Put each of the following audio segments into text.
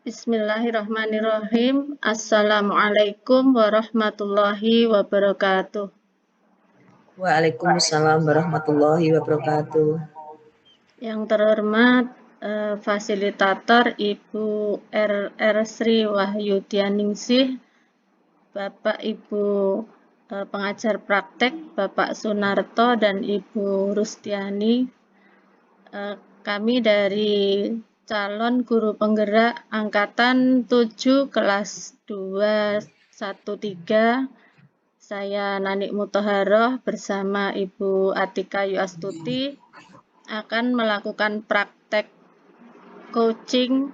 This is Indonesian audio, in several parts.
Bismillahirrahmanirrahim. Assalamualaikum warahmatullahi wabarakatuh. Waalaikumsalam warahmatullahi wabarakatuh. Yang terhormat fasilitator Ibu RR Sri Wahyudianingsih, Bapak Ibu pengajar praktek Bapak Sunarto dan Ibu Rustiani. Kami dari calon guru penggerak angkatan 7 kelas 213. Saya Nanik Muthaharoh bersama Ibu Atika Yuastuti akan melakukan praktek coaching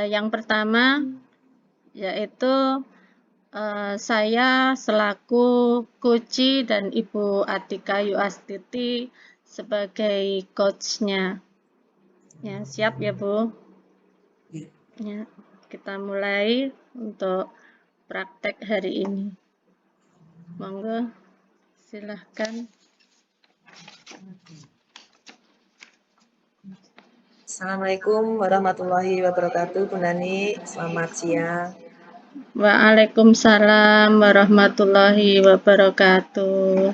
yang pertama, yaitu saya selaku coach dan Ibu Atika Yuastuti sebagai coachnya. Ya, siap ya Bu? Ya, kita mulai untuk praktek hari ini. Monggo, silahkan. Assalamualaikum warahmatullahi wabarakatuh, Bu Nani. Selamat siang. Waalaikumsalam warahmatullahi wabarakatuh.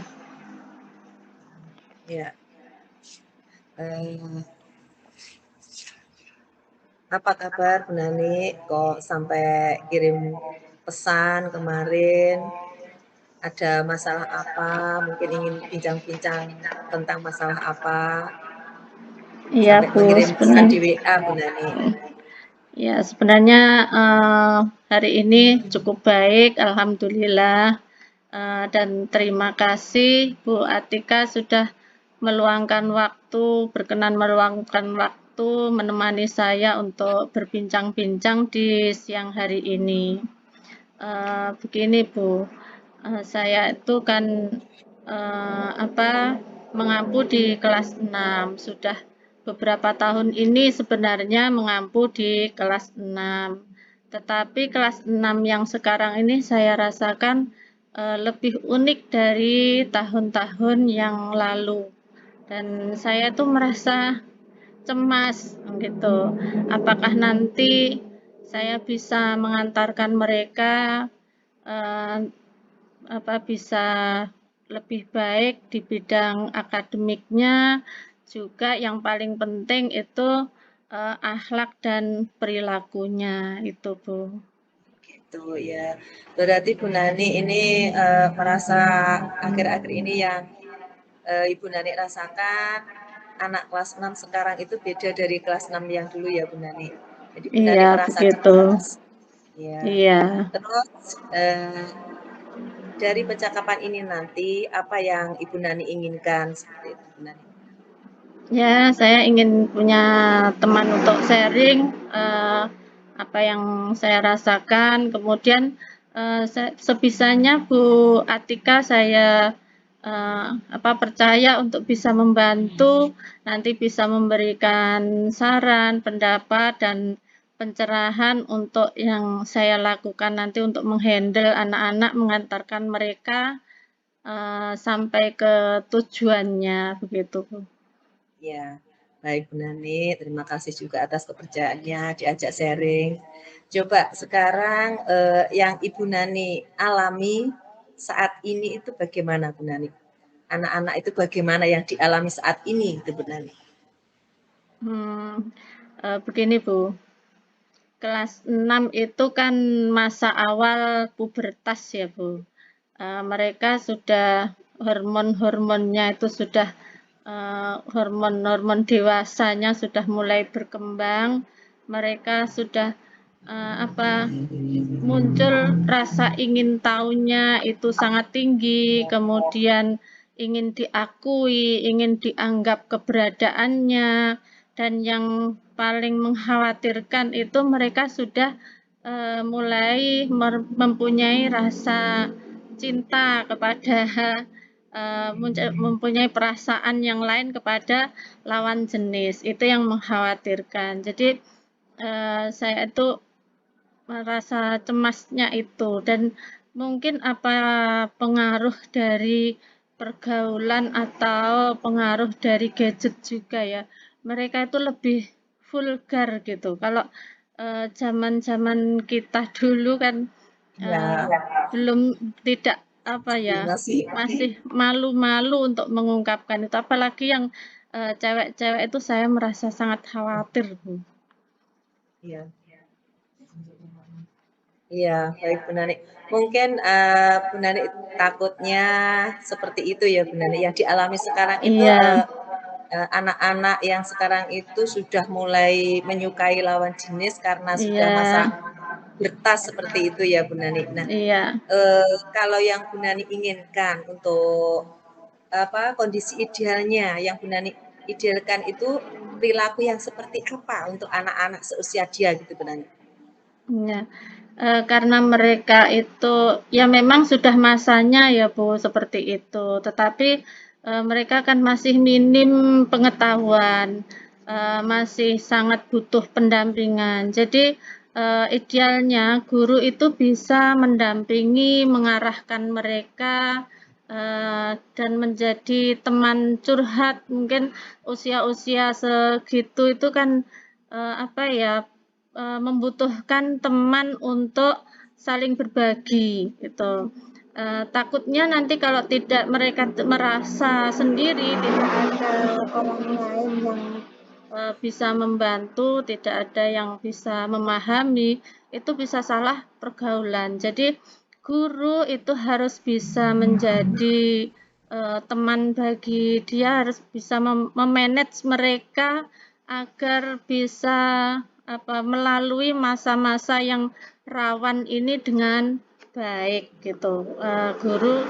Ya. Apa kabar Bu Nani? Kok sampai kirim pesan kemarin? Ada masalah apa? Mungkin ingin bincang-bincang tentang masalah apa? Iya Sampai Bu, mengirim pesan di sebenarnya WA Bu Nani. ya sebenarnya hari ini cukup baik, alhamdulillah. Dan terima kasih Bu Atika sudah berkenan meluangkan waktu menemani saya untuk berbincang-bincang di siang hari ini. Begini Bu, saya itu kan mengampu di kelas 6. Sudah beberapa tahun ini sebenarnya mengampu di kelas 6. Tetapi kelas 6 yang sekarang ini saya rasakan lebih unik dari tahun-tahun yang lalu. Dan saya tuh merasa cemas gitu. Apakah nanti saya bisa mengantarkan mereka bisa lebih baik di bidang akademiknya, juga yang paling penting itu akhlak dan perilakunya itu Bu. Gitu ya. Berarti Bu Nani ini merasa akhir-akhir ini yang Ibu Nani rasakan anak kelas 6 sekarang itu beda dari kelas 6 yang dulu ya Bu Nani. Jadi Bu Nani Iya merasa begitu. cemas. Ya. Iya. Terus dari percakapan ini nanti apa yang Ibu Nani inginkan seperti itu Bu Nani? Ya, saya ingin punya teman untuk sharing apa yang saya rasakan. Kemudian sebisanya Bu Atika saya percaya untuk bisa membantu, nanti bisa memberikan saran, pendapat dan pencerahan untuk yang saya lakukan nanti untuk menghandle anak-anak, mengantarkan mereka sampai ke tujuannya begitu Bu. Ya, baik Bu Nani, terima kasih juga atas kepercayaannya diajak sharing. Coba sekarang yang Ibu Nani alami saat ini itu bagaimana Bu Nani? Anak-anak itu bagaimana yang dialami saat ini itu Bu Nani? Begini Bu, kelas 6 itu kan masa awal pubertas ya Bu. Mereka sudah hormon-hormonnya itu sudah hormon-hormon dewasanya sudah mulai berkembang. Mereka sudah muncul rasa ingin tahunya itu sangat tinggi, kemudian ingin diakui, ingin dianggap keberadaannya, dan yang paling mengkhawatirkan itu mereka sudah mulai mempunyai rasa cinta kepada mempunyai perasaan yang lain kepada lawan jenis. Itu yang mengkhawatirkan. Jadi saya itu merasa cemasnya itu, dan mungkin apa pengaruh dari pergaulan atau pengaruh dari gadget juga ya, mereka itu lebih vulgar gitu. Kalau zaman-zaman kita dulu kan Ya, belum tidak apa ya, masih masih malu-malu untuk mengungkapkan itu. Apalagi yang cewek-cewek itu saya merasa sangat khawatir, Bu. iya. Iya, baik Bu Nani. Mungkin Bu Nani takutnya seperti itu ya Bu Nani. Yang dialami sekarang itu Iya, anak-anak yang sekarang itu sudah mulai menyukai lawan jenis karena sudah masa iya, bertas seperti itu ya Bu Nani. Nah, iya. kalau yang Bu Nani inginkan untuk apa kondisi idealnya yang Bu Nani idealkan itu perilaku yang seperti apa untuk anak-anak seusia dia gitu Bu Nani? Iya, karena mereka itu ya memang sudah masanya ya Bu seperti itu, tetapi mereka kan masih minim pengetahuan, masih sangat butuh pendampingan. Jadi idealnya guru itu bisa mendampingi, mengarahkan mereka dan menjadi teman curhat. Mungkin usia-usia segitu itu kan apa ya, membutuhkan teman untuk saling berbagi gitu. Takutnya nanti kalau tidak mereka merasa sendiri, tidak ada orang lain yang bisa membantu, tidak ada yang bisa memahami, itu bisa salah pergaulan. Jadi guru itu harus bisa menjadi teman bagi dia, harus bisa memanage mereka agar bisa apa melalui masa-masa yang rawan ini dengan baik gitu. Guru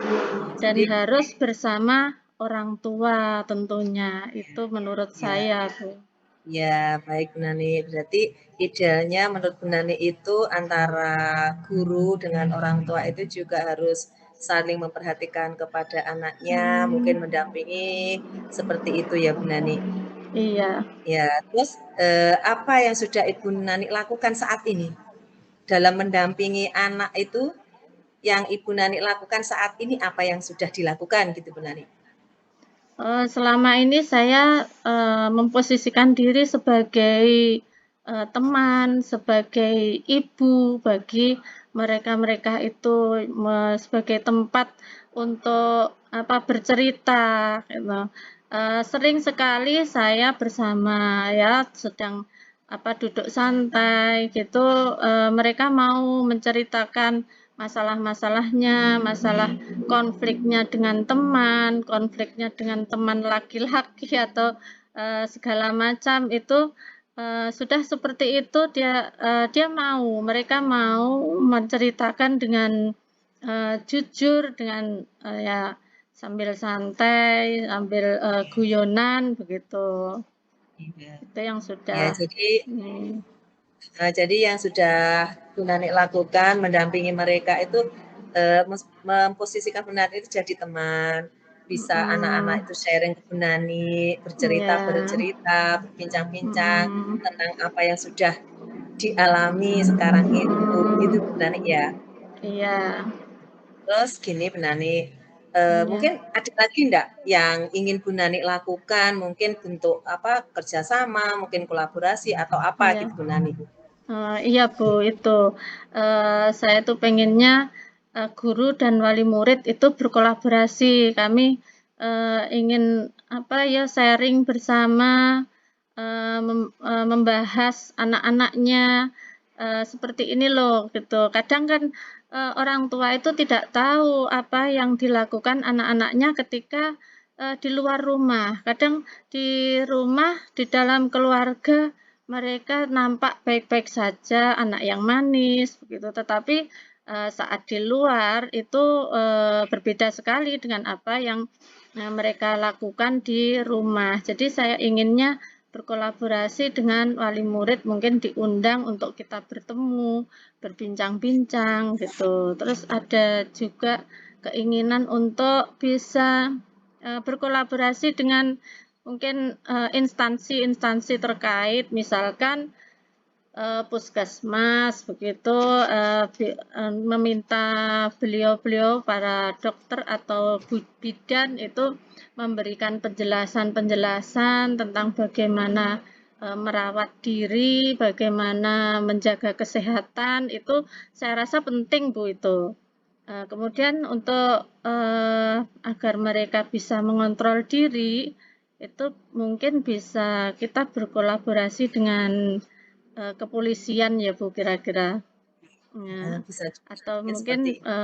dan Jadi harus bersama orang tua tentunya. Itu menurut ya, saya, Bu. ya baik Bu Nani. Berarti idealnya menurut Bu Nani itu antara guru dengan orang tua itu juga harus saling memperhatikan kepada anaknya, mungkin mendampingi seperti itu ya Bu Nani. Iya. Ya, terus apa yang sudah Ibu Nani lakukan saat ini dalam mendampingi anak itu yang Ibu Nani lakukan saat ini apa yang sudah dilakukan gitu Bu Nani? Selama ini saya memposisikan diri sebagai teman, sebagai ibu bagi mereka-mereka itu, sebagai tempat untuk apa bercerita, gitu. Sering sekali saya bersama ya sedang apa duduk santai gitu, mereka mau menceritakan masalah-masalahnya, masalah konfliknya dengan teman, konfliknya dengan teman laki-laki atau segala macam itu sudah seperti itu dia mau, mereka mau menceritakan dengan jujur dengan ya sambil santai, sambil guyonan begitu. Iya. Itu yang Ya, sudah jadi hmm, jadi yang sudah Bu Nani lakukan mendampingi mereka itu memposisikan Bu Nani itu jadi teman, bisa anak-anak mm, itu sharing ke Bu Nani, bercerita, ya, bercerita, berbincang-bincang mm, tentang apa yang sudah dialami sekarang itu, gitu Bu Nani ya. iya, Terus gini Bu Nani, iya, mungkin ada lagi enggak yang ingin Bu Nani lakukan, mungkin bentuk apa, kerjasama, mungkin kolaborasi atau apa iya. gitu Bu Nani? Iya Bu, itu saya tuh pengennya guru dan wali murid itu berkolaborasi. Kami ingin apa ya sharing bersama, membahas anak-anaknya seperti ini loh gitu. Kadang kan orang tua itu tidak tahu apa yang dilakukan anak-anaknya ketika di luar rumah. Kadang di rumah, di dalam keluarga mereka nampak baik-baik saja, anak yang manis begitu, tetapi saat di luar itu berbeda sekali dengan apa yang mereka lakukan di rumah. Jadi saya inginnya berkolaborasi dengan wali murid, mungkin diundang untuk kita bertemu, berbincang-bincang gitu. Terus ada juga keinginan untuk bisa berkolaborasi dengan mungkin instansi-instansi terkait, misalkan puskesmas begitu meminta beliau-beliau para dokter atau bidan itu memberikan penjelasan-penjelasan tentang bagaimana merawat diri, bagaimana menjaga kesehatan, itu saya rasa penting Bu itu. Kemudian untuk agar mereka bisa mengontrol diri, itu mungkin bisa kita berkolaborasi dengan kepolisian ya Bu kira-kira. Ya, Bisa juga atau mungkin mungkin seperti itu.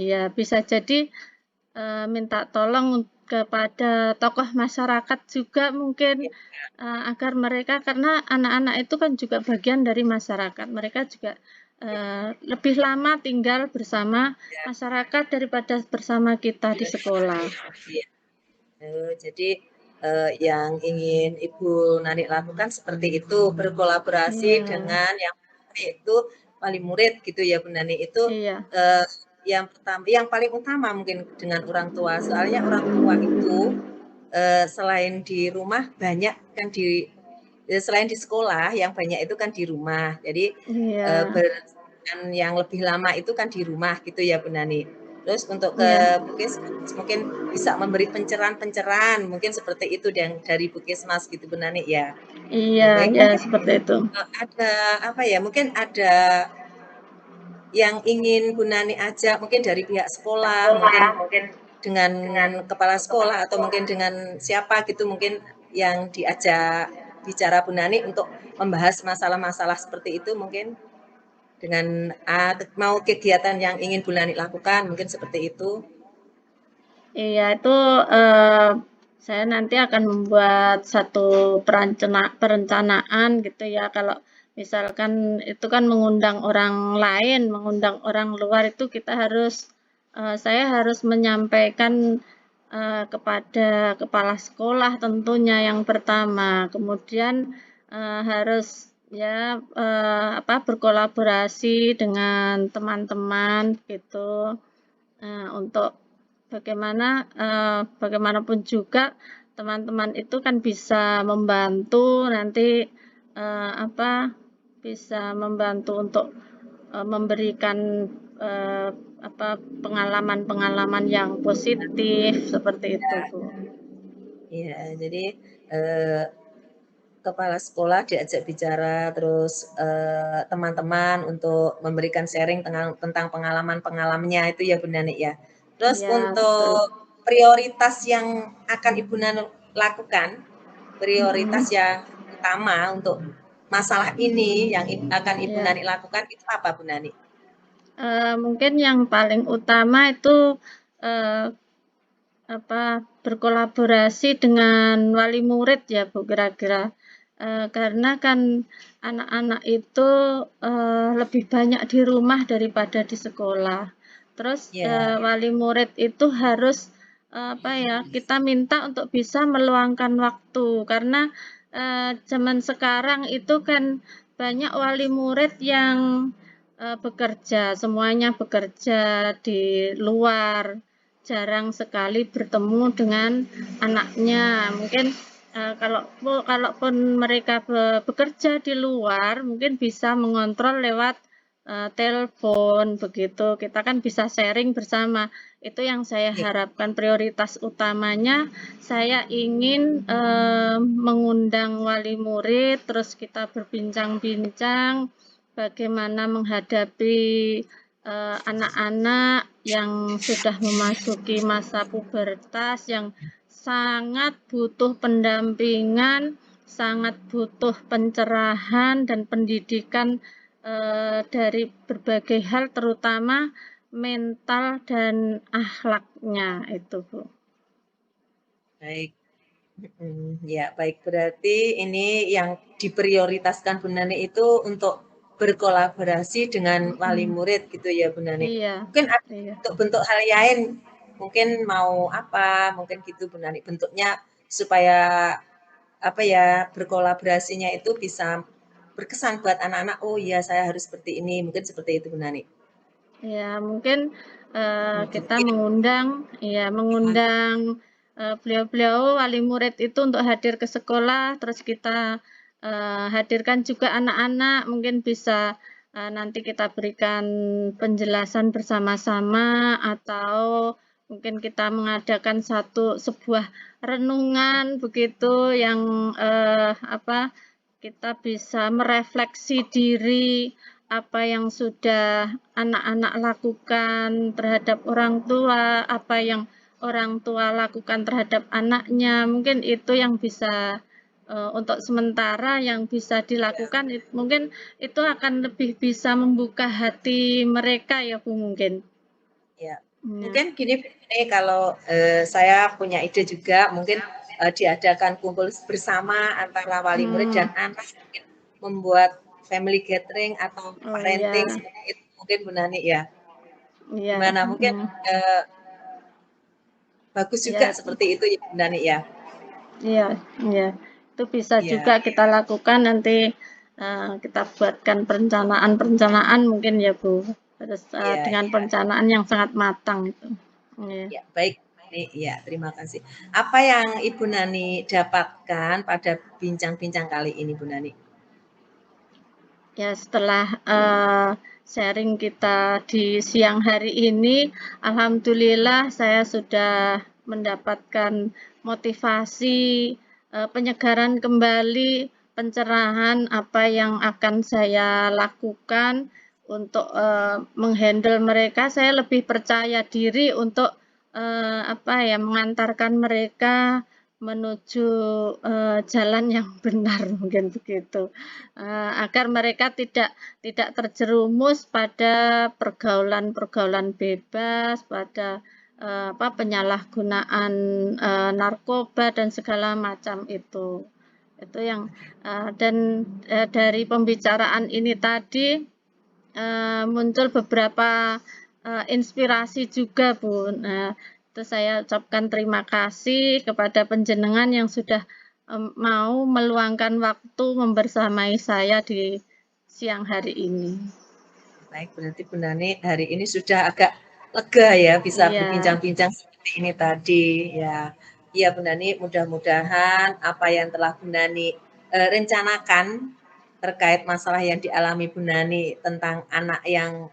iya bisa jadi minta tolong kepada tokoh masyarakat juga mungkin Ya, agar mereka karena anak-anak itu kan juga bagian dari masyarakat. Mereka juga lebih lama tinggal bersama ya, masyarakat daripada bersama kita di sekolah. iya. Jadi yang ingin Ibu Nani lakukan seperti itu, berkolaborasi Iya, dengan yang itu wali murid gitu ya Bu Nani. Itu iya, yang pertama, yang paling utama mungkin dengan orang tua. Soalnya orang tua itu selain di rumah banyak kan selain di sekolah yang banyak itu kan di rumah. Jadi iya, yang lebih lama itu kan di rumah gitu ya Bu Nani. Terus untuk ke iya, Puskesmas mungkin bisa memberi pencerahan-pencerahan mungkin seperti itu dari Puskesmas gitu Bu Nani ya. iya, Baik ya mungkin seperti itu. ada apa ya? Mungkin ada yang ingin Bu Nani ajak mungkin dari pihak sekolah, mungkin dengan kepala sekolah atau mungkin dengan siapa gitu mungkin yang diajak bicara Bu Nani untuk membahas masalah-masalah seperti itu mungkin dengan mau kegiatan yang ingin Bu Nani lakukan mungkin seperti itu. Iya, itu saya nanti akan membuat satu perencanaan gitu ya. Kalau misalkan itu kan mengundang orang lain, mengundang orang luar itu kita harus, saya harus menyampaikan kepada kepala sekolah tentunya yang pertama. Kemudian harus ya apa berkolaborasi dengan teman-teman gitu. Untuk bagaimanapun juga teman-teman itu kan bisa membantu nanti apa bisa membantu untuk memberikan eh, apa pengalaman-pengalaman yang positif seperti itu, Bu. Ya, jadi eh, kepala sekolah diajak bicara, terus teman-teman untuk memberikan sharing tentang pengalaman-pengalamannya itu ya Bu Nani ya. Terus Iya, betul. untuk prioritas yang akan Ibu Nani lakukan, prioritas Mm-mm. yang utama untuk masalah ini yang akan Ibu Iya. Nani lakukan itu apa Bu Nani? Mungkin yang paling utama itu eh, apa berkolaborasi dengan wali murid ya Bu kira-kira. Karena kan anak-anak itu lebih banyak di rumah daripada di sekolah. Terus Ya, wali murid itu harus apa ya kita minta untuk bisa meluangkan waktu karena zaman sekarang itu kan banyak wali murid yang bekerja, semuanya bekerja di luar, jarang sekali bertemu dengan anaknya. Mungkin kalaupun mereka bekerja di luar, mungkin bisa mengontrol lewat telepon begitu. Kita kan bisa sharing bersama. Itu yang saya ya, harapkan prioritas utamanya. Saya ingin mengundang wali murid, terus kita berbincang-bincang bagaimana menghadapi anak-anak yang sudah memasuki masa pubertas yang sangat butuh pendampingan, sangat butuh pencerahan dan pendidikan dari berbagai hal terutama mental dan akhlaknya itu, Bu. baik. Ya, baik. Berarti ini yang diprioritaskan Bu Nani itu untuk berkolaborasi dengan wali Hmm, murid gitu ya Bu Nani. iya, Mungkin ada iya. bentuk-bentuk hal lain, mungkin mau apa, mungkin gitu Bu Nani. Bentuknya supaya apa ya, berkolaborasinya itu bisa berkesan buat anak-anak. Oh iya, saya harus seperti ini. Mungkin seperti itu Bu Nani. Ya, mungkin kita Mungkin mengundang beliau-beliau wali murid itu untuk hadir ke sekolah, terus kita hadirkan juga anak-anak, mungkin bisa nanti kita berikan penjelasan bersama-sama atau mungkin kita mengadakan sebuah renungan begitu yang apa kita bisa merefleksi diri apa yang sudah anak-anak lakukan terhadap orang tua, apa yang orang tua lakukan terhadap anaknya. Mungkin itu yang bisa untuk sementara yang bisa dilakukan mungkin itu akan lebih bisa membuka hati mereka ya Bu mungkin. Ya, Ya. mungkin gini nih kalau saya punya ide juga mungkin diadakan kumpul bersama antara wali murid dan anak, mungkin membuat family gathering atau Oh parenting ya, seperti itu mungkin Bu Nani ya. iya, Gimana mungkin bagus juga iya, seperti itu ya Bu Nani ya. iya, iya. Itu bisa juga Iya, kita lakukan nanti kita buatkan perencanaan-perencanaan mungkin ya Bu. Terus iya, dengan iya. perencanaan yang sangat matang itu. Iya. Ya, baik. Iya, terima kasih. Apa yang Ibu Nani dapatkan pada bincang-bincang kali ini, Bu Nani? Ya, setelah sharing kita di siang hari ini, alhamdulillah saya sudah mendapatkan motivasi, penyegaran kembali, pencerahan apa yang akan saya lakukan untuk menghandle mereka. Saya lebih percaya diri untuk apa ya, mengantarkan mereka menuju jalan yang benar mungkin begitu. Agar mereka tidak terjerumus pada pergaulan-pergaulan bebas, pada penyalahgunaan narkoba dan segala macam itu. Itu yang dan dari pembicaraan ini tadi muncul beberapa inspirasi juga, Bu. Nah, itu saya ucapkan terima kasih kepada penjenengan yang sudah mau meluangkan waktu membersamai saya di siang hari ini. Baik, berarti Bu Nani hari ini sudah agak lega ya bisa Iya, berbincang-bincang seperti ini tadi ya. Iya Bu Nani, mudah-mudahan apa yang telah Bu Nani rencanakan terkait masalah yang dialami Bu Nani tentang anak yang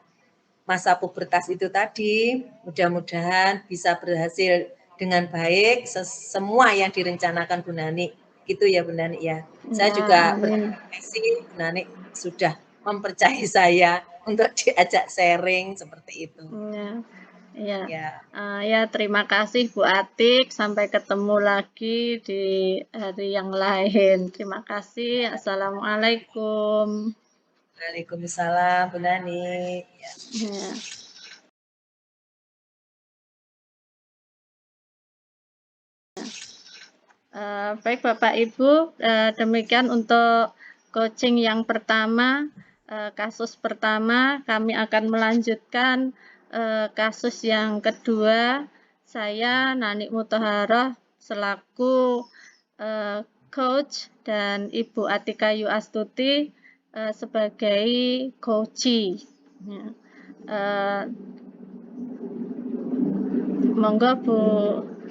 masa pubertas itu tadi, mudah-mudahan bisa berhasil dengan baik semua yang direncanakan Bu Nani. Gitu ya Bu Nani ya. Saya iya, juga amin. berterima kasih Bu Nani sudah mempercayai saya untuk diajak sharing seperti itu. Iya, iya. Ya, Ya, terima kasih Bu Atik. Sampai ketemu lagi di hari yang lain. Terima kasih. Assalamualaikum. Waalaikumsalam Bu Nani. Ya. Ya. Baik Bapak Ibu, demikian untuk coaching yang pertama, kasus pertama. Kami akan melanjutkan kasus yang kedua. Saya Nanik Muthaharoh selaku coach dan Ibu Atika Yu Astuti sebagai coachee. Ya. Uh, Monggo Bu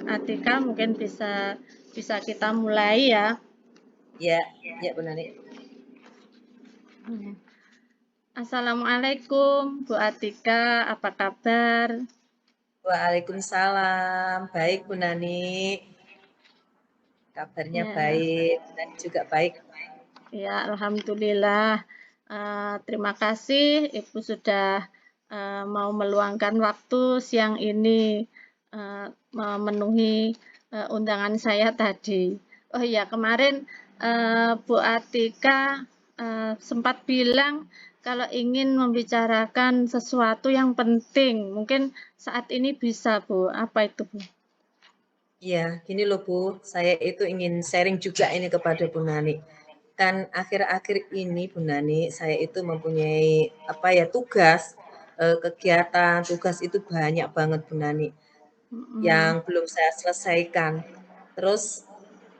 Atika mungkin bisa kita mulai ya. Ya, ya Bu Nani. Assalamualaikum Bu Atika, apa kabar? Waalaikumsalam. Baik Bu Nani. Kabarnya Ya, baik dan juga baik. ya alhamdulillah. Terima kasih Ibu sudah mau meluangkan waktu siang ini memenuhi undangan saya tadi. Oh iya, kemarin Bu Atika sempat bilang kalau ingin membicarakan sesuatu yang penting, mungkin saat ini bisa Bu. Apa itu Bu? Iya, gini loh Bu, saya itu ingin sharing juga ini kepada Bu Nani. Kan akhir-akhir ini Bu Nani, saya itu mempunyai apa ya tugas, kegiatan, tugas itu banyak banget Bu Nani yang Mm-mm. belum saya selesaikan. Terus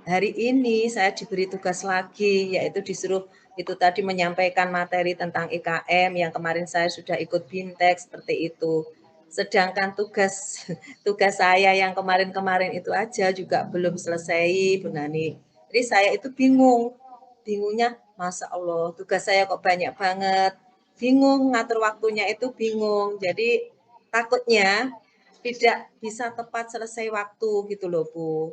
hari ini saya diberi tugas lagi, yaitu disuruh itu tadi menyampaikan materi tentang IKM yang kemarin saya sudah ikut BIMTEK seperti itu. Sedangkan tugas tugas saya yang kemarin-kemarin itu aja juga belum selesai, Bu Nani. Jadi saya itu bingung. Bingungnya, Masya Allah, tugas saya kok banyak banget. Bingung, ngatur waktunya itu bingung. Jadi takutnya tidak bisa tepat selesai waktu gitu loh, Bu.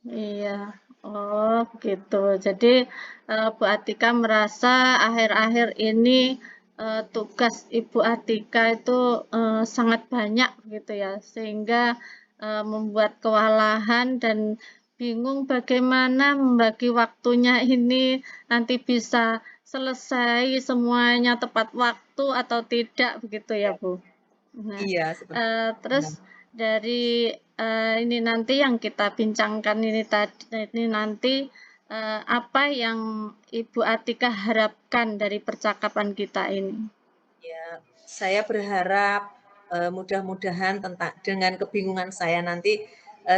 Iya. Oh, gitu. Jadi, Bu Atika merasa akhir-akhir ini, tugas Ibu Atika itu, sangat banyak gitu ya, sehingga, membuat kewalahan dan bingung bagaimana membagi waktunya ini nanti bisa selesai semuanya tepat waktu atau tidak, begitu ya, Ya, Bu? Nah, iya seperti terus benar. dari, ini nanti yang kita bincangkan ini nanti, apa yang Ibu Atika harapkan dari percakapan kita ini? Ya, saya berharap mudah-mudahan tentang dengan kebingungan saya nanti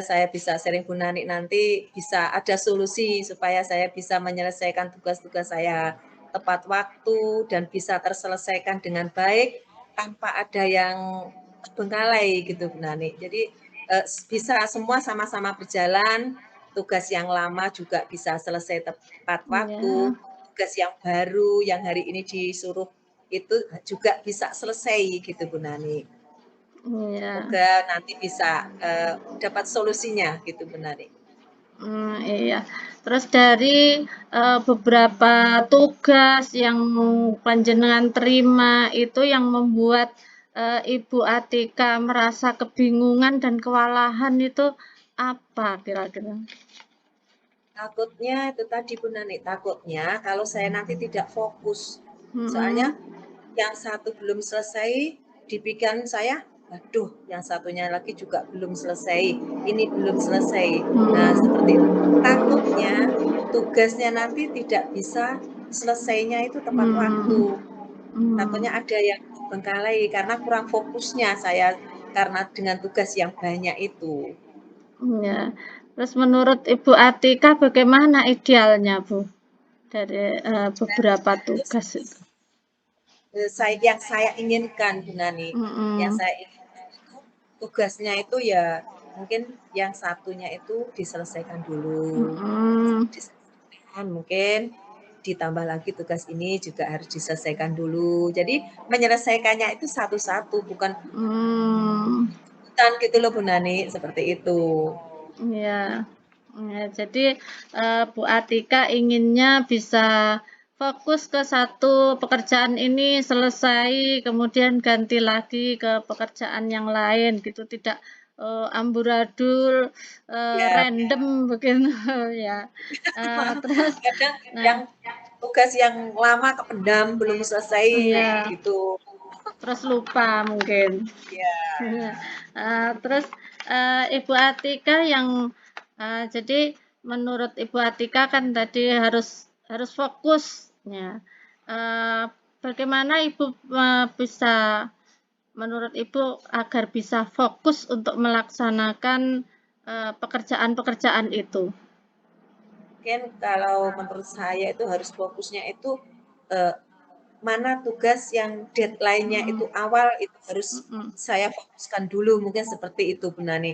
saya bisa sharing Bu Nani nanti bisa ada solusi supaya saya bisa menyelesaikan tugas-tugas saya tepat waktu dan bisa terselesaikan dengan baik tanpa ada yang terbengkalai gitu Bu Nani. Jadi bisa semua sama-sama berjalan, tugas yang lama juga bisa selesai tepat waktu, Ya, tugas yang baru yang hari ini disuruh itu juga bisa selesai gitu Bu Nani. iya, Semoga nanti bisa dapat solusinya gitu Bu Nani. iya. Terus dari, beberapa tugas yang panjenengan terima itu yang membuat, Ibu Atika merasa kebingungan dan kewalahan itu apa kira-kira? Takutnya itu tadi Bu Nani, takutnya kalau saya nanti tidak fokus. Soalnya Mhm, yang satu belum selesai di pikiran saya, aduh yang satunya lagi juga belum selesai, ini belum selesai. Nah seperti itu. Takutnya tugasnya nanti tidak bisa selesainya itu tepat waktu. mmm, mmm. Takutnya ada yang terbengkalai karena kurang fokusnya saya karena dengan tugas yang banyak itu. Iya. Terus menurut Ibu Atika bagaimana idealnya, Bu, dari, beberapa Terus tugas itu? yang saya inginkan Bu Nani, yang Mhm, saya inginkan itu tugasnya itu ya mungkin yang satunya itu diselesaikan dulu. mhm, Diselesaikan mungkin ditambah lagi tugas ini juga harus diselesaikan dulu. Jadi menyelesaikannya itu satu-satu bukan mmm, rebutan gitu loh Bu Nani, seperti itu. iya. Iya, jadi, Bu Atika inginnya bisa fokus ke satu pekerjaan ini selesai, kemudian ganti lagi ke pekerjaan yang lain gitu, tidak, amburadul, Ya, random begitu ya. Terus kadang nah yang tugas yang lama kependam belum selesai iya, gitu. terus lupa mungkin. Ya, Terus, Ibu Atika yang jadi menurut Ibu Atika kan tadi harus harus fokus, ya. Eee, Bagaimana Ibu, bisa menurut Ibu agar bisa fokus untuk melaksanakan, pekerjaan-pekerjaan itu? mungkin kalau menurut saya itu harus fokusnya itu eh, mana tugas yang deadline-nya itu Mhm, awal itu harus mhm, saya fokuskan dulu mungkin seperti itu Bu Nani.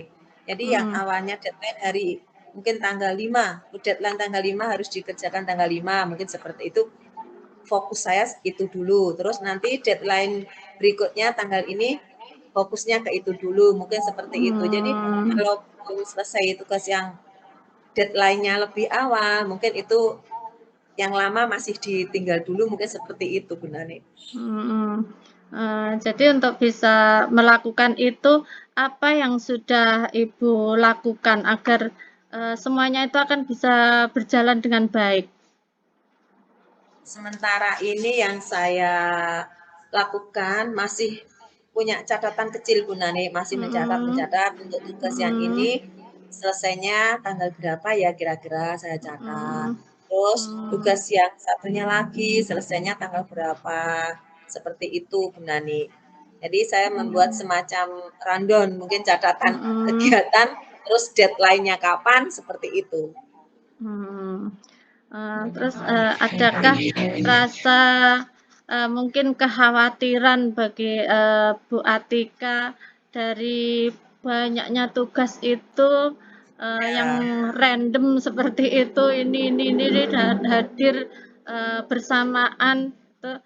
Jadi yang mhm, awalnya deadline hari mungkin tanggal 5, deadline tanggal 5 harus dikerjakan tanggal 5, mungkin seperti itu. Fokus saya itu dulu. Terus nanti deadline berikutnya tanggal ini fokusnya ke itu dulu, mungkin seperti itu. Jadi mmm, kalau belum selesai tugas yang deadline-nya lebih awal, mungkin itu yang lama masih ditinggal dulu, mungkin seperti itu Bu Nani. mhm. Jadi untuk bisa melakukan itu, apa yang sudah Ibu lakukan agar, semuanya itu akan bisa berjalan dengan baik? Sementara ini yang saya lakukan masih punya catatan kecil Bu Nani, masih Mhm, mencatat-mencatat untuk tugas yang ini mhm, selesainya tanggal berapa ya kira-kira saya catat. mhm, Terus mmm, tugas yang satunya lagi selesainya tanggal berapa. Seperti itu Bu Nani. Jadi saya membuat iya, semacam rundown, mungkin catatan mhm, kegiatan, terus deadline-nya kapan, seperti itu. mhm. Terus, adakah rasa, mungkin kekhawatiran bagi, Bu Atika dari banyaknya tugas itu, yang Ya, random seperti itu, ini hadir, bersamaan tuh,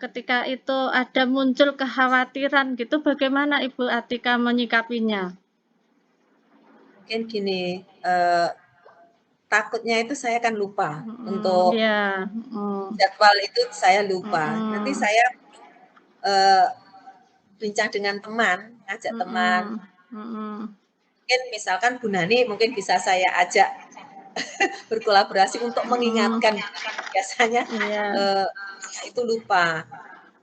ketika itu ada muncul kekhawatiran gitu, bagaimana Ibu Atika menyikapinya? mungkin gini, takutnya itu saya kan lupa Mhm, untuk iya, mhm, jadwal itu saya lupa. Nanti mhm, saya, eee, bincang dengan teman, ngajak teman, mhm, mhm, mungkin misalkan Bu Nani mungkin bisa saya ajak berkolaborasi untuk mhm, mengingatkan. Biasanya, iya, saya itu lupa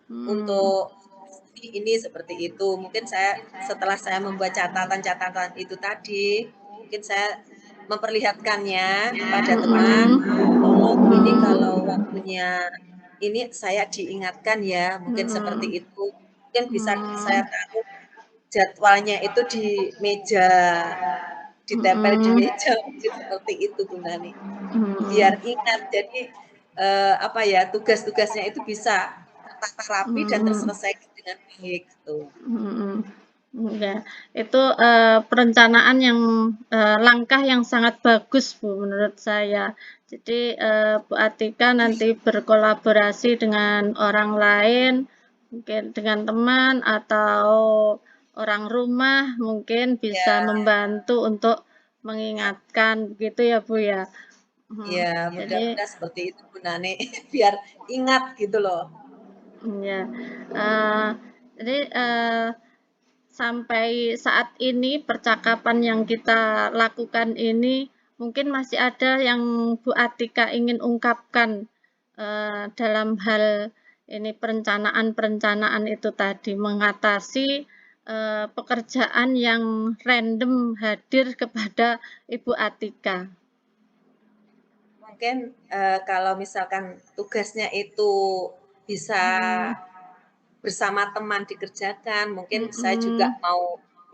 mhm, untuk ini seperti itu. Mungkin saya setelah saya membuat catatan-catatan itu tadi, mungkin saya memperlihatkannya kepada teman, "Tolong ini kalau waktunya ini saya diingatkan ya," mungkin seperti mhm, itu. Mungkin bisa saya mhm, taruh jadwalnya itu di meja, ditempel di mhm, meja, mungkin seperti itu, Bu Nani. Biar mhm, ingat, jadi, apa ya, tugas-tugasnya itu bisa tertata rapi dan mhm. terselesaikan dengan baik, gitu. Mhm, iya, itu, perencanaan yang, langkah yang sangat bagus, Bu, menurut saya. Jadi, Bu Atika nanti berkolaborasi dengan orang lain, mungkin dengan teman atau orang rumah, mungkin bisa Ya, membantu untuk mengingatkan, begitu ya, Bu, ya? Mhm, iya, jadi mudah-mudahan seperti itu, Bu Nani, biar ingat gitu loh. iya, eee, jadi, sampai saat ini percakapan yang kita lakukan ini mungkin masih ada yang Bu Atika ingin ungkapkan, dalam hal ini perencanaan-perencanaan itu tadi, mengatasi, pekerjaan yang random hadir kepada Ibu Atika. Mungkin, kalau misalkan tugasnya itu bisa Mhm, bersama teman dikerjakan, mungkin saya juga mhm, mau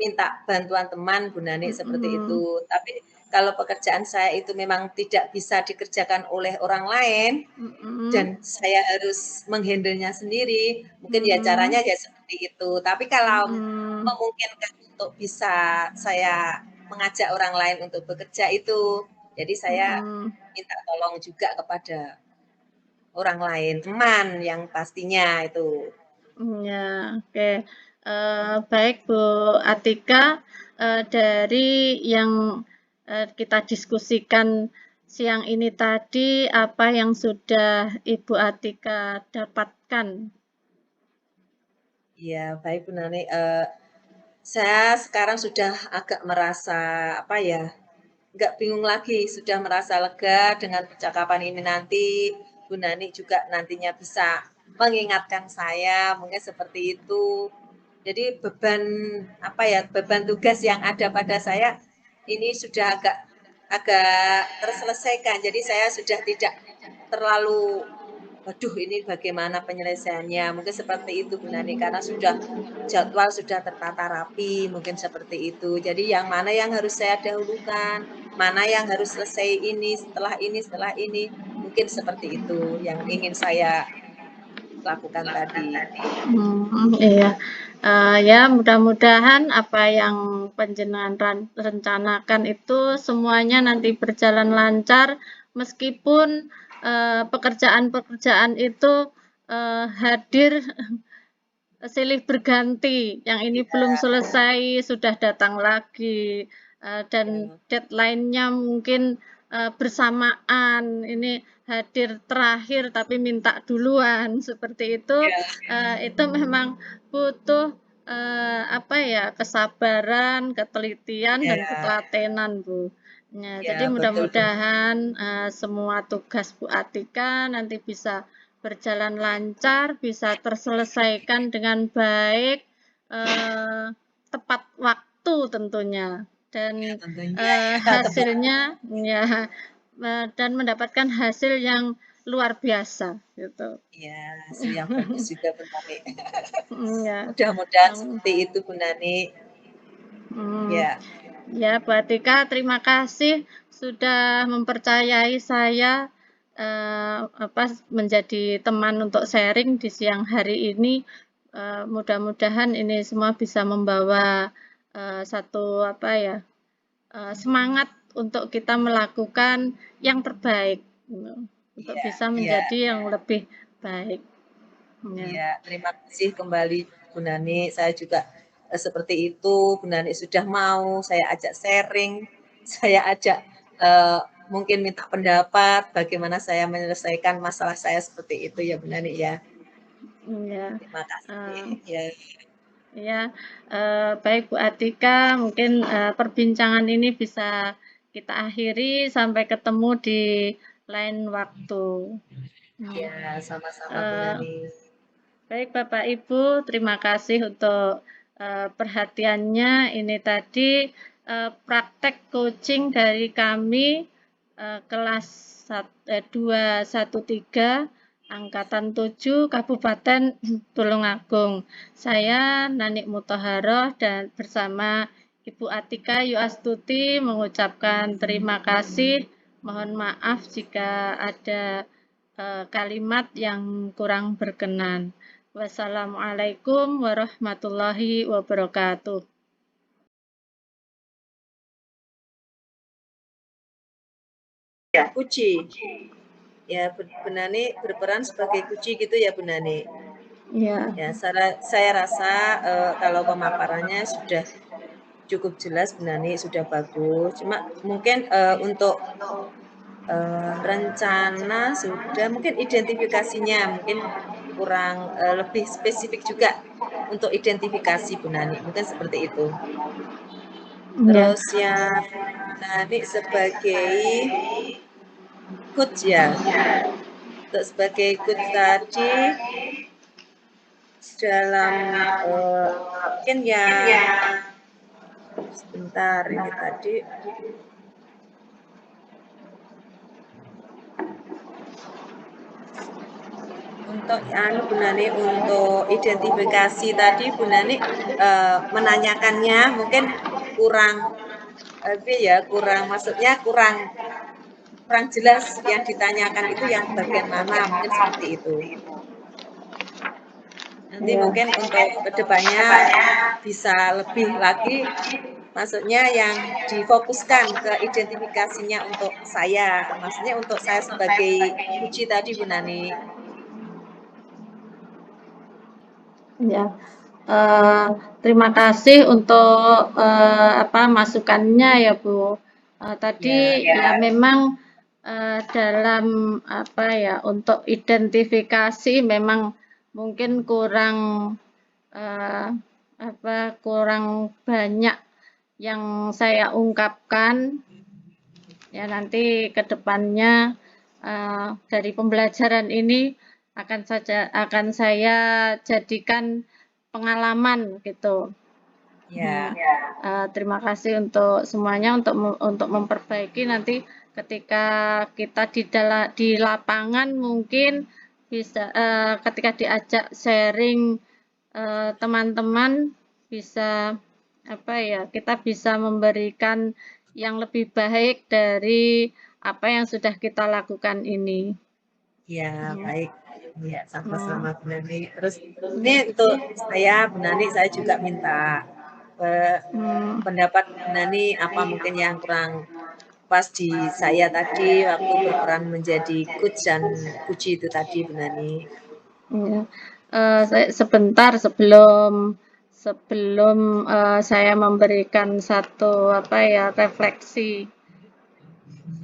minta bantuan teman, Bu Nani, seperti mhm, itu. Tapi kalau pekerjaan saya itu memang tidak bisa dikerjakan oleh orang lain mhm, dan saya harus menghandle-nya sendiri, mungkin ya mhm, caranya ya seperti itu. Tapi kalau mhm, memungkinkan untuk bisa saya mengajak orang lain untuk bekerja itu, jadi saya mhm. minta tolong juga kepada orang lain, teman yang pastinya itu. Ya, oke. Baik Bu Atika, dari yang, kita diskusikan siang ini tadi, apa yang sudah Ibu Atika dapatkan? Iya, baik Bu Nani, saya sekarang sudah agak merasa, apa ya, nggak bingung lagi, sudah merasa lega dengan percakapan ini nanti, Bu Nani juga nantinya bisa mengingatkan saya, mungkin seperti itu. Jadi beban, apa ya, beban tugas yang ada pada saya ini sudah agak agak terselesaikan. Jadi saya sudah tidak terlalu, waduh ini bagaimana penyelesaiannya, mungkin seperti itu Bu Nani, karena sudah jadwal sudah tertata rapi, mungkin seperti itu. Jadi yang mana yang harus saya dahulukan, mana yang harus selesai ini, setelah ini, mungkin seperti itu yang ingin saya lakukan tadi. Iya. Ya mudah-mudahan apa yang panjenengan rencanakan itu semuanya nanti berjalan lancar, meskipun, pekerjaan-pekerjaan itu, hadir silih berganti, yang ini belum Iya, selesai sudah datang lagi, dan iya, deadline-nya mungkin, bersamaan, ini hadir terakhir tapi minta duluan, seperti iya, itu memang butuh, apa ya, kesabaran, ketelitian, dan iya, ketelatenan, Bu. Nah, iya, jadi betul betul. mudah-mudahan, semua tugas Bu Atika nanti bisa berjalan lancar, bisa terselesaikan dengan baik, tepat waktu tentunya, Iya, dan, tentunya ya, tepat. hasilnya ya, dan mendapatkan hasil yang luar biasa gitu. Iya, hasil yang bagus juga Bu Nani. Ya, Mudah-mudahan mmm, seperti itu Bu Nani. mmm. Ya, Ya, Bu Atika, terima kasih sudah mempercayai saya, apa, menjadi teman untuk sharing di siang hari ini. Mudah-mudahan ini semua bisa membawa, satu, apa ya, semangat untuk kita melakukan yang terbaik, gitu, untuk iya, bisa iya. menjadi yang lebih baik. Ya. Iya, terima kasih kembali Bu Nani. Saya juga seperti itu. Bu Nani sudah mau saya ajak sharing, saya ajak mungkin minta pendapat bagaimana saya menyelesaikan masalah saya seperti itu ya Bu Nani ya. Ya, Terima eh, kasih. Ya, ya, baik Bu Atika, mungkin perbincangan ini bisa kita akhiri sampai ketemu di lain waktu. Hmm. ya sama-sama Bu Eh, Nani. Baik Bapak Ibu, terima kasih untuk perhatiannya. Ini tadi praktek coaching dari kami kelas 213 Angkatan 7 Kabupaten Tulungagung. Saya Nanik Mutahharoh dan bersama Ibu Atika Yuastuti mengucapkan terima kasih. Mohon maaf jika ada kalimat yang kurang berkenan. Wassalamualaikum warahmatullahi wabarakatuh. Ya, Kuci. Ya, Bu Nani berperan sebagai Kuci gitu ya Bu Nani. Ya, Ya, saya rasa kalau pemaparannya sudah cukup jelas Bu Nani, sudah bagus. Cuma mungkin untuk rencana sudah, mungkin identifikasinya mungkin kurang lebih spesifik juga untuk identifikasi Bu Nani, mungkin seperti itu. ya, Terus yang Nani sebagai coach ya, untuk sebagai coach tadi dalam mungkin yang sebentar ini tadi untuk anu Bu Nani, untuk identifikasi tadi Bu Nani menanyakannya mungkin kurang ya kurang, maksudnya kurang kurang jelas yang ditanyakan itu yang bagian mana, mungkin seperti itu. Nanti ya. mungkin untuk kedepannya bisa lebih lagi, maksudnya yang difokuskan ke identifikasinya untuk saya, maksudnya untuk saya sebagai Uci tadi Bu Nani. Ya, terima kasih untuk masukannya ya Bu. Tadi Ya, ya memang dalam apa ya untuk identifikasi memang mungkin kurang eh, kurang banyak yang saya ungkapkan ya nanti ke depannya dari pembelajaran ini akan saya jadikan pengalaman gitu. ya, Terima kasih untuk semuanya untuk memperbaiki nanti ketika kita di lapangan mungkin bisa ketika diajak sharing teman-teman bisa apa ya kita bisa memberikan yang lebih baik dari apa yang sudah kita lakukan ini. ya, Hmm. baik. Ya, Hmm. sama-sama Bu Nani. Terus ini untuk saya Bu Nani, saya juga minta Hmm. pendapat Bu Nani apa mungkin yang kurang pas di saya tadi waktu berperan menjadi coach dan Puji itu tadi Bu Nani. Ya. Sebentar sebelum sebelum saya memberikan satu refleksi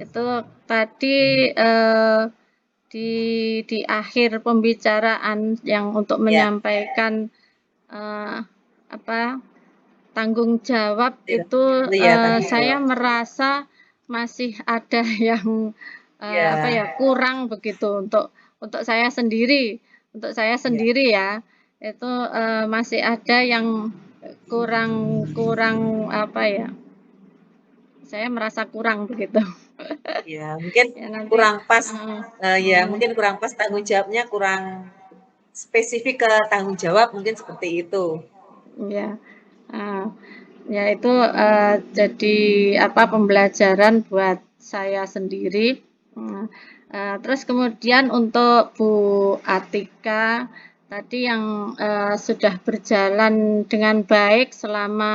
itu tadi di akhir pembicaraan yang untuk Ya, menyampaikan eh, apa tanggung jawab itu itu ya tanggung saya jawab. merasa masih ada yang Ya, kurang begitu saya sendiri ya, ya itu masih ada yang kurang kurang apa ya saya merasa kurang begitu ya. Mungkin ya nanti kurang pas. uh, Ya, uh, mungkin kurang pas tanggung jawabnya kurang spesifik ke tanggung jawab mungkin seperti itu. ya ya itu jadi pembelajaran buat saya sendiri. Terus kemudian untuk Bu Atika tadi yang sudah berjalan dengan baik selama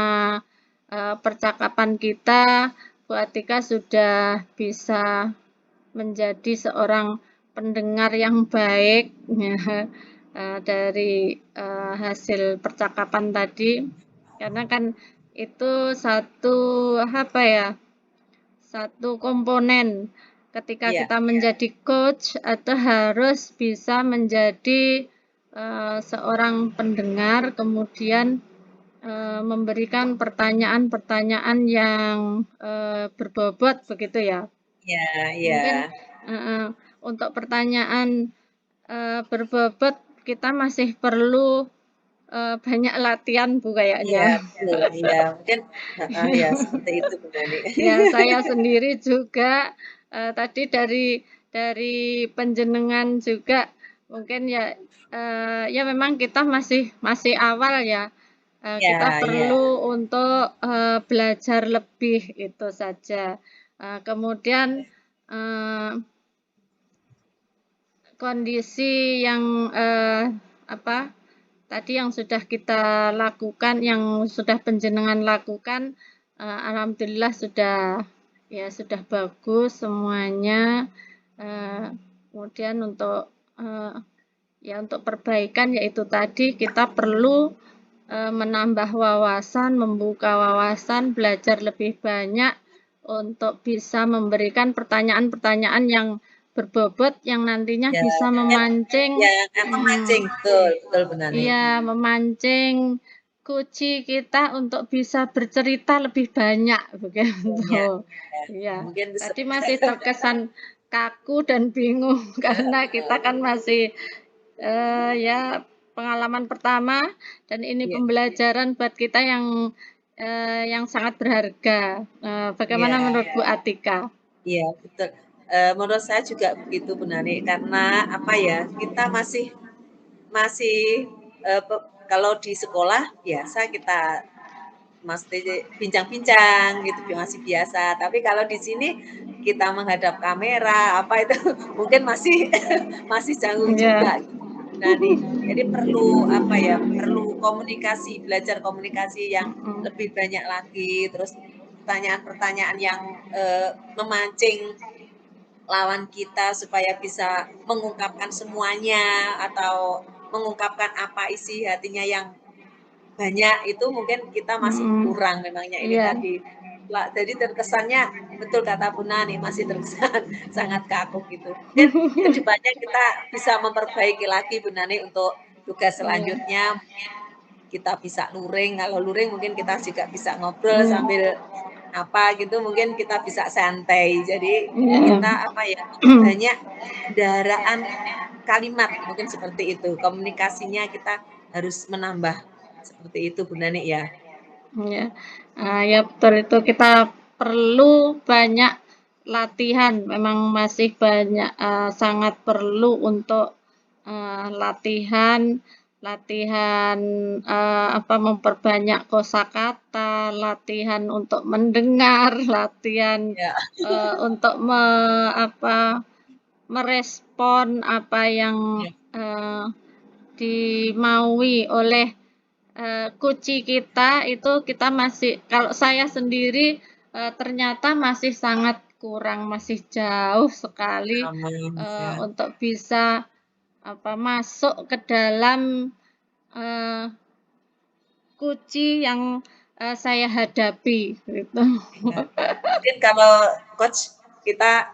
percakapan kita, Bu Atika sudah bisa menjadi seorang pendengar yang baik ya, dari hasil percakapan tadi karena kan itu satu apa ya satu komponen ketika Iya, kita menjadi coach atau harus bisa menjadi seorang pendengar, kemudian memberikan pertanyaan-pertanyaan yang berbobot begitu ya. iya, iya. Mungkin untuk pertanyaan berbobot kita masih perlu banyak latihan Bu Iya, kayaknya. betul. Iya, mungkin heeh, ya seperti itu Bu Nani. Ya, saya sendiri juga tadi dari penjenengan juga mungkin ya ya memang kita masih masih awal ya. Kita Iya, iya. perlu untuk belajar lebih itu saja. Kemudian eh, kondisi yang apa tadi yang sudah kita lakukan, yang sudah penjenengan lakukan, alhamdulillah sudah ya sudah bagus semuanya. Kemudian untuk ya untuk perbaikan yaitu tadi kita perlu menambah wawasan, membuka wawasan, belajar lebih banyak untuk bisa memberikan pertanyaan-pertanyaan yang berbobot yang nantinya Ya, bisa kan memancing yang memancing, betul, betul Bu Nani. iya, memancing kuci kita untuk bisa bercerita lebih banyak Banyak. begitu. Ya. Iya, Mungkin bisa. tadi masih terkesan kaku dan bingung karena kita kan masih ya pengalaman pertama dan ini Iya, pembelajaran buat kita yang sangat berharga. Bagaimana iya. menurut Bu Atika? Iya, betul. Menurut saya juga begitu Bu Nani, karena apa ya, kita masih masih kalau di sekolah biasa kita mesti bincang-bincang gitu masih biasa. Tapi kalau di sini kita menghadap kamera apa itu mungkin masih masih canggung juga Iya. gitu. Nah, nih, jadi perlu apa ya? Perlu komunikasi, belajar komunikasi yang Mm-mm. lebih banyak lagi, terus pertanyaan-pertanyaan yang memancing lawan kita supaya bisa mengungkapkan semuanya atau mengungkapkan apa isi hatinya yang banyak itu mungkin kita masih Mm-mm. kurang memangnya ini Iya. tadi. Jadi terkesannya betul kata Bu Nani masih terkesan sangat kaku gitu. Mungkin kedepannya kita bisa memperbaiki lagi Bu Nani untuk tugas Iya. selanjutnya kita bisa luring. Kalau luring mungkin kita juga bisa ngobrol Iya. sambil apa gitu mungkin kita bisa santai. Jadi Iya. kita apa ya banyak kendaraan kalimat mungkin seperti itu. Komunikasinya kita harus menambah seperti itu Bu Nani ya. Ya, ya betul itu kita perlu banyak latihan. Memang masih banyak sangat perlu untuk latihan, latihan apa memperbanyak kosakata, latihan untuk mendengar, latihan Ya, untuk apa merespon apa yang ya, eh, dimaui oleh kunci kita itu kita masih kalau saya sendiri ternyata masih sangat kurang, masih jauh sekali aman ya. untuk bisa apa masuk ke dalam uh, kunci yang saya hadapi gitu. Ya. Mungkin kalau coach kita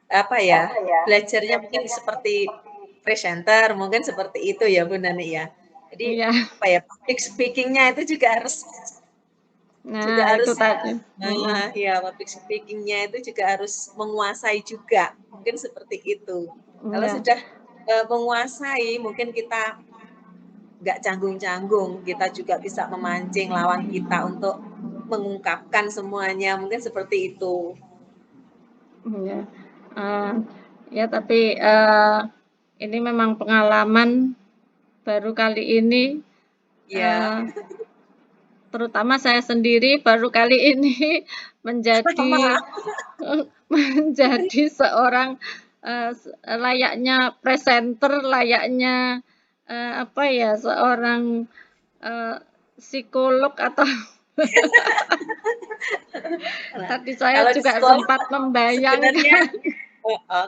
apa ya belajarnya mungkin seperti presenter mungkin seperti itu ya Bu Nani ya. Jadi Iya. apa ya public speakingnya itu juga Nah, itu harus tadi. Mm-mm. nah ya public speakingnya itu juga harus menguasai juga mungkin seperti itu. Kalau Iya. sudah menguasai mungkin kita nggak canggung-canggung, kita juga bisa memancing lawan kita untuk mengungkapkan semuanya, mungkin seperti itu. Iya. Eh, ya tapi ini memang pengalaman baru kali ini Ya, eh, terutama saya sendiri baru kali ini menjadi sama. menjadi seorang layaknya presenter, layaknya apa ya seorang eh, psikolog atau Nah, tadi saya kalau di juga sekolah sempat sebenarnya membayangkan.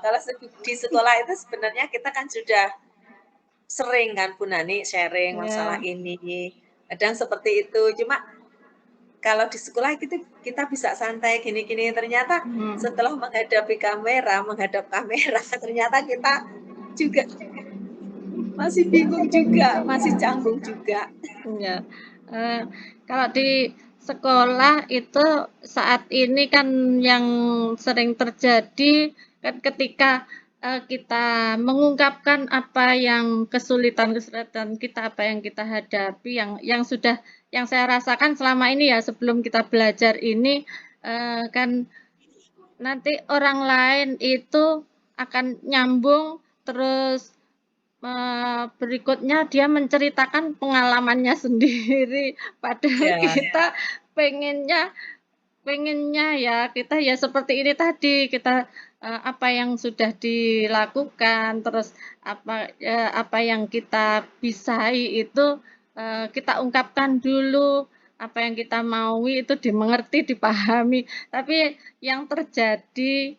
kalau di sekolah itu sebenarnya kita kan sudah sering kan Bu Nani sharing masalah Ya, ini. Kadang seperti itu. Cuma kalau di sekolah kita bisa santai gini-gini, ternyata setelah menghadap kamera ternyata kita juga masih bingung juga, masih canggung juga. Ya, eee, kalau di sekolah itu saat ini kan yang sering terjadi kan ketika, kita mengungkapkan apa yang kesulitan-kesulitan kita, apa yang kita hadapi, yang saya rasakan selama ini ya sebelum kita belajar ini, kan nanti orang lain itu akan nyambung terus berikutnya dia menceritakan pengalamannya sendiri, padahal Iya, kita pengennya pengennya ya kita ya seperti ini tadi, kita, apa yang sudah dilakukan, terus apa yang kita bisai itu, kita ungkapkan dulu, apa yang kita maui itu dimengerti, dipahami. Tapi yang terjadi,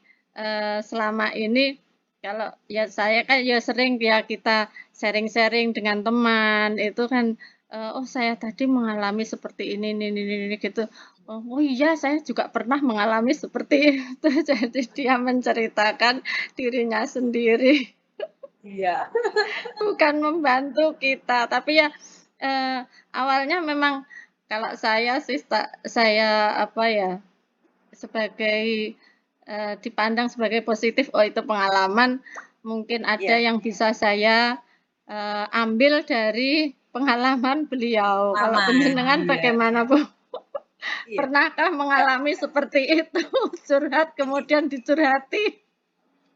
selama ini kalau ya saya kan ya sering ya kita sharing-sharing dengan teman, itu kan, "Oh saya tadi mengalami seperti ini," gitu. Oh iya, saya juga pernah mengalami seperti itu. Jadi dia menceritakan dirinya sendiri, iya, bukan membantu kita. Tapi ya, awalnya memang kalau saya sih saya apa ya, sebagai, dipandang sebagai positif, oh itu pengalaman, mungkin ada iya, yang bisa saya, ambil dari pengalaman beliau. Kalau pengalaman, panjenengan iya, bagaimana, Bu? iya. Pernahkah Kak, mengalami seperti itu? Curhat kemudian dicurhati?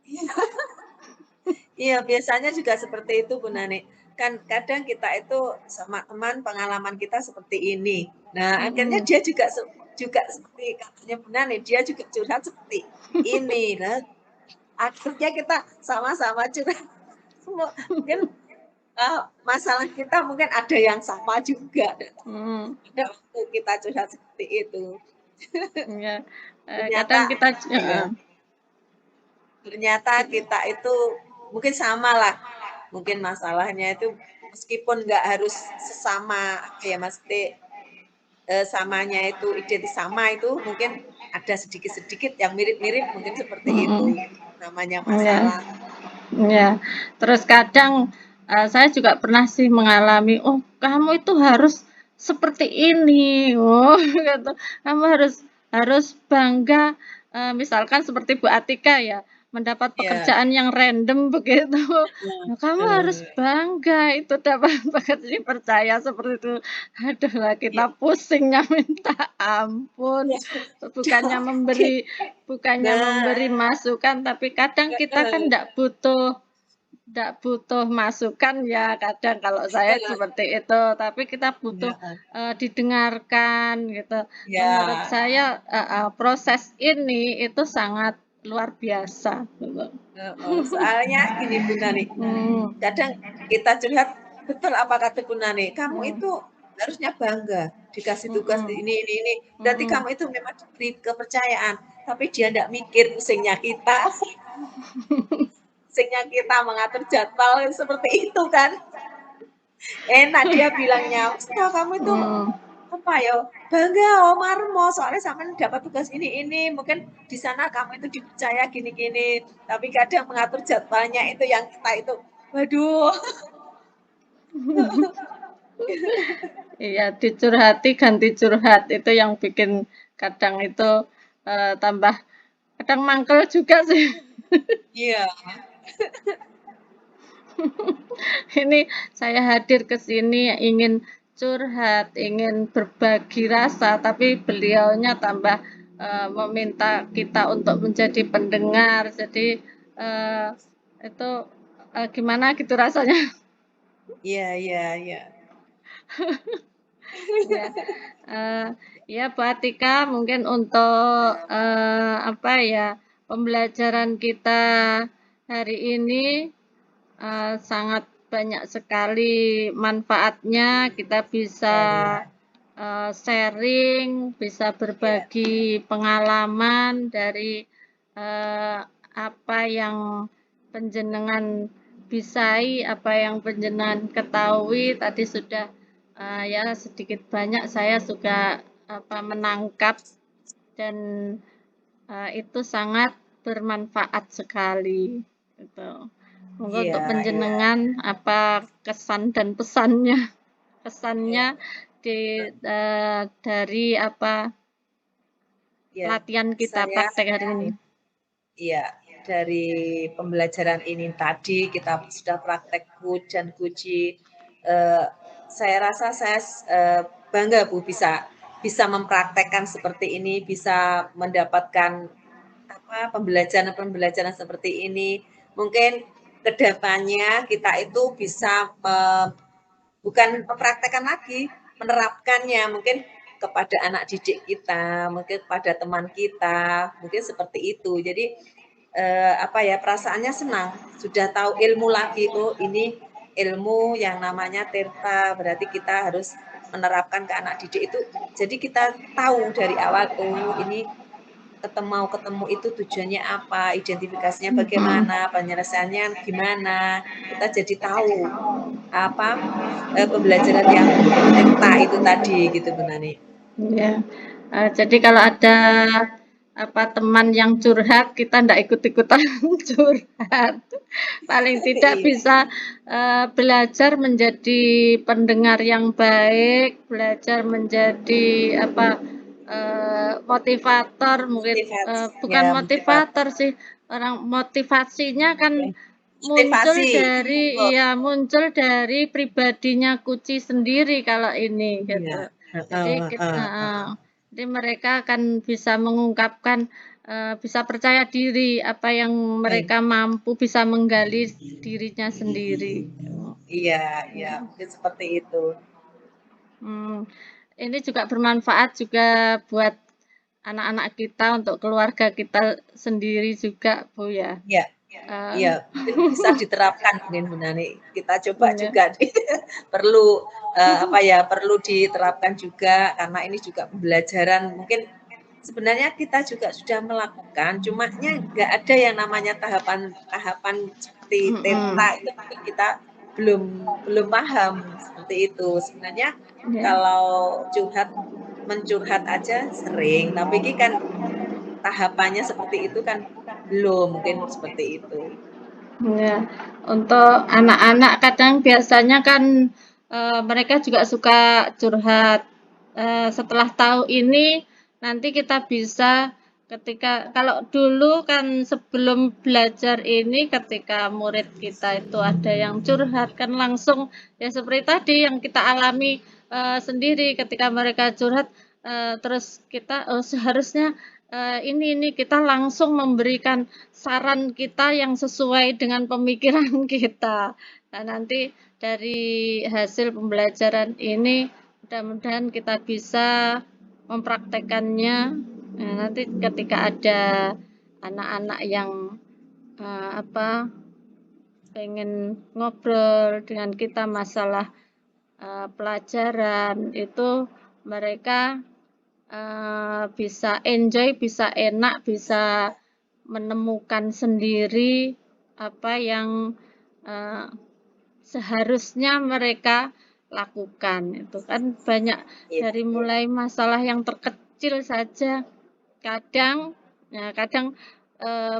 iya, iya, biasanya juga seperti itu, Bu Nani. Kan kadang kita itu sama teman pengalaman kita seperti ini. Nah, akhirnya Mhm, dia juga seperti katanya Bu Nani, dia juga curhat seperti ini. Nah, akhirnya kita sama-sama curhat. Mungkin masalah kita mungkin ada yang sama juga. mhm, Ada waktu kita curhat seperti itu. iya, Ternyata, kadang kita iya, heeh, ternyata kita itu mungkin sama lah. Mungkin masalahnya itu meskipun nggak harus sesama apa ya Mas T, samanya itu identik sama itu mungkin ada sedikit-sedikit yang mirip-mirip mungkin seperti itu mhm, namanya iya. masalah. Iya, terus kadang, saya juga pernah sih mengalami, "Oh, kamu itu harus seperti ini." Oh, gitu. "Kamu harus harus bangga," misalkan seperti Bu Atika ya, mendapat Ya, pekerjaan yang random begitu. "Nah, kamu harus heeh, bangga itu dapat pekerjaan dipercaya seperti itu." Aduh lah kita iya, pusingnya minta ampun. iya, Bukannya memberi Bukannya nah, memberi masukan, tapi kadang kita kan heeh, ndak butuh masukan ya kadang kalau saya seperti itu, tapi kita butuh, heeh, didengarkan gitu. Menurut ya, saya proses ini itu sangat luar biasa gitu. heeh, soalnya gini Bu Nani, Mmm, kadang kita curhat, betul apa kata Bu Nani, kamu mmm, itu harusnya bangga dikasih tugas mhm, ini, berarti mhm. kamu itu memang diberi kepercayaan, tapi dia ndak mikir pusingnya kita, pusingnya kita mengatur jadwal seperti itu kan. Enak dia bilangnya, "Wah, kamu itu Mmm, apa ya, bangga oh marmo soalnya sampean dapat tugas ini, mungkin di sana kamu itu dipercaya gini-gini." Tapi kadang mengatur jadwalnya itu yang kita itu, waduh. iya dicurhati ganti curhat itu yang bikin kadang itu, tambah kadang mangkel juga sih. Iya, Ini saya hadir ke sini ingin curhat, ingin berbagi rasa, tapi beliaunya tambah meminta kita untuk menjadi pendengar. Jadi eh, itu gimana gitu rasanya? iya, iya, iya. Ya, eh, ya Bu Atika, mungkin untuk apa ya pembelajaran kita hari ini sangat banyak sekali manfaatnya, kita bisa, Iya, iya, sharing, bisa iya, berbagi pengalaman dari, apa yang panjenengan bisai, apa yang panjenengan ketahui, tadi sudah, ya sedikit banyak saya juga menangkap dan itu sangat bermanfaat sekali gitu. Monggo Iya, untuk iya, panjenengan apa kesan dan pesannya iya. dari Ya, pelatihan kita saya praktek hari ini. iya, dari pembelajaran ini tadi kita sudah praktek coach dan kuci. Saya rasa saya bangga Bu bisa mempraktekkan seperti ini, bisa mendapatkan pembelajaran seperti ini. Mungkin kedepannya kita itu bisa bukan mempraktekkan lagi, menerapkannya mungkin kepada anak didik kita, mungkin kepada teman kita, mungkin seperti itu. Jadi perasaannya senang, sudah tahu ilmu lagi, oh ini ilmu yang namanya Tirta, berarti kita harus menerapkan ke anak didik itu. Jadi kita tahu dari awal, oh ini ketemu itu tujuannya apa, identifikasinya bagaimana, penyelesaiannya gimana, kita jadi tahu apa pembelajaran yang Tirta itu tadi gitu Bu Nani. Ya, jadi kalau ada teman yang curhat, kita ndak ikut-ikutan curhat. Paling tidak Iya, bisa belajar menjadi pendengar yang baik, belajar menjadi motivator mungkin motivasi bukan ya, motivator sih, orang motivasinya kan ya, motivasi. muncul dari pribadinya Kuci sendiri kalau ini Iya, gitu. Jadi heeh, heeh, heeh. jadi mereka akan bisa mengungkapkan, bisa percaya diri apa yang Baik. mereka mampu bisa menggali dirinya sendiri. Iya, iya, Ya. mungkin seperti itu. Ini juga bermanfaat juga buat anak-anak kita, untuk keluarga kita sendiri juga, Bu, ya. Iya, Eee, iya, mungkin bisa diterapkan mungkin Bu Nani. Kita coba ya. juga nih, perlu perlu diterapkan juga karena ini juga pembelajaran mungkin sebenarnya kita juga sudah melakukan, cumanya nggak ada yang namanya tahapan-tahapan seperti Tirta Mhm. itu mungkin kita belum belum paham seperti itu. Sebenarnya Ya. kalau mencurhat aja sering, tapi ini kan tahapannya seperti itu kan belum, mungkin seperti itu. Ya, untuk anak-anak kadang biasanya kan mereka juga suka curhat. Setelah tahu ini, nanti kita bisa kalau dulu kan sebelum belajar ini, ketika murid kita itu ada yang curhat kan langsung ya seperti tadi yang kita alami sendiri ketika mereka curhat, terus kita seharusnya ini kita langsung memberikan saran kita yang sesuai dengan pemikiran kita. Nah, nanti dari hasil pembelajaran ini mudah-mudahan kita bisa mempraktekannya. Nah, nanti ketika ada anak-anak yang eh, apa pengen ngobrol dengan kita masalah pelajaran itu, mereka bisa enjoy, bisa enak, bisa menemukan sendiri apa yang uh, seharusnya mereka lakukan. Itu kan banyak, dari Itu. mulai masalah yang terkecil saja. Kadang kadang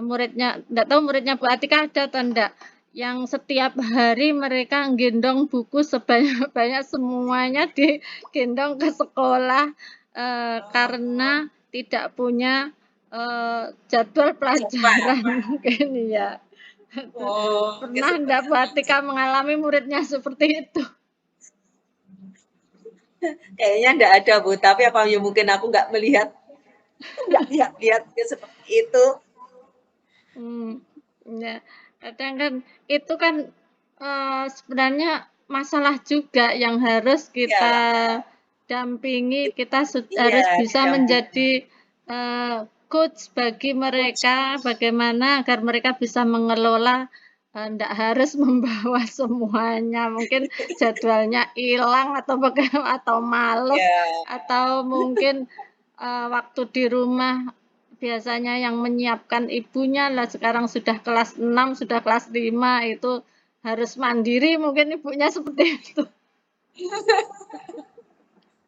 muridnya, enggak tahu muridnya Bu Atika ada atau enggak, yang setiap hari mereka gendong buku sebanyak-banyak, semuanya digendong ke sekolah karena tidak punya jadwal Cepat. pelajaran mungkin ya. Oh, mungkin Pernah seperti enggak Bu Atika mengalami muridnya seperti itu? kayaknya enggak ada Bu, tapi apa ya mungkin aku nggak melihat, nggak lihat-lihat seperti itu. Hmm, ya, kadang kan itu kan sebenarnya masalah juga yang harus kita Ya, dampingi. Kita iya, harus bisa didampingi menjadi coach bagi coach. mereka, bagaimana agar mereka bisa mengelola, ndak harus membawa semuanya, mungkin jadwalnya hilang atau bagaimana, atau males, Ya, atau mungkin waktu di rumah biasanya yang menyiapkan ibunya lah, sekarang sudah kelas 6, sudah kelas 5, itu harus mandiri, mungkin ibunya seperti itu.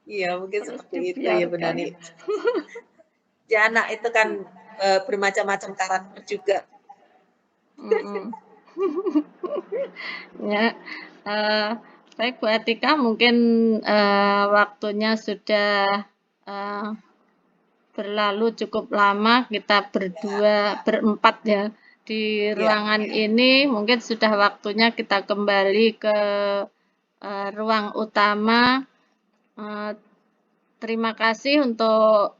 Iya, mungkin terus seperti itu ya, Bu dibiarkan. Nani. Ya anak itu kan, bermacam-macam karakter juga. Mm-mm. Ya, eh, baik Bu Atika, mungkin waktunya sudah eh, berlalu cukup lama. Kita Ya, berdua, berempat ya di iya, ruangan ini. Mungkin sudah waktunya kita kembali ke ruang utama. Eh, Terima kasih untuk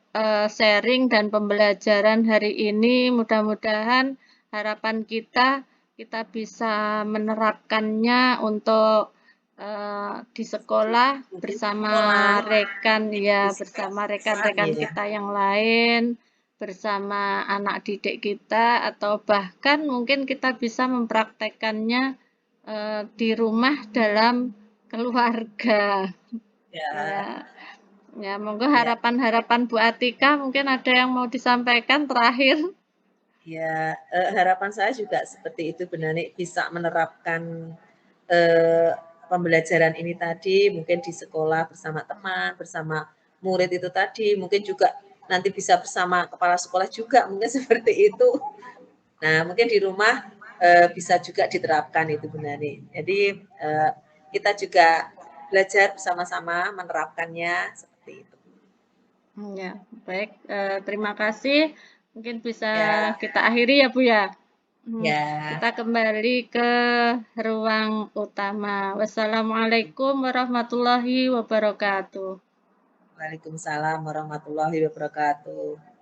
sharing dan pembelajaran hari ini. Mudah-mudahan harapan kita bisa menerapkannya untuk di sekolah mungkin di bersama sekolah rekan itu ya bisa bersama pesan rekan-rekan ya. kita yang lain, bersama anak didik kita atau bahkan mungkin kita bisa mempraktekkannya di rumah dalam keluarga. Ya, Ya. Ya, monggo ya, harapan-harapan Bu Atika mungkin ada yang mau disampaikan terakhir. ya, harapan saya juga seperti itu benar nih, bisa menerapkan, eee, pembelajaran ini tadi, mungkin di sekolah bersama teman, bersama murid itu tadi, mungkin juga nanti bisa bersama kepala sekolah juga, mungkin seperti itu. Nah, mungkin di rumah, bisa juga diterapkan itu benar nih. Jadi, kita juga belajar bersama-sama menerapkannya, seperti itu. Ya, baik. Terima kasih. Mungkin bisa Ya, kita akhiri ya, Bu ya. ya. Kita kembali ke ruang utama. Wassalamualaikum warahmatullahi wabarakatuh. Waalaikumsalam warahmatullahi wabarakatuh.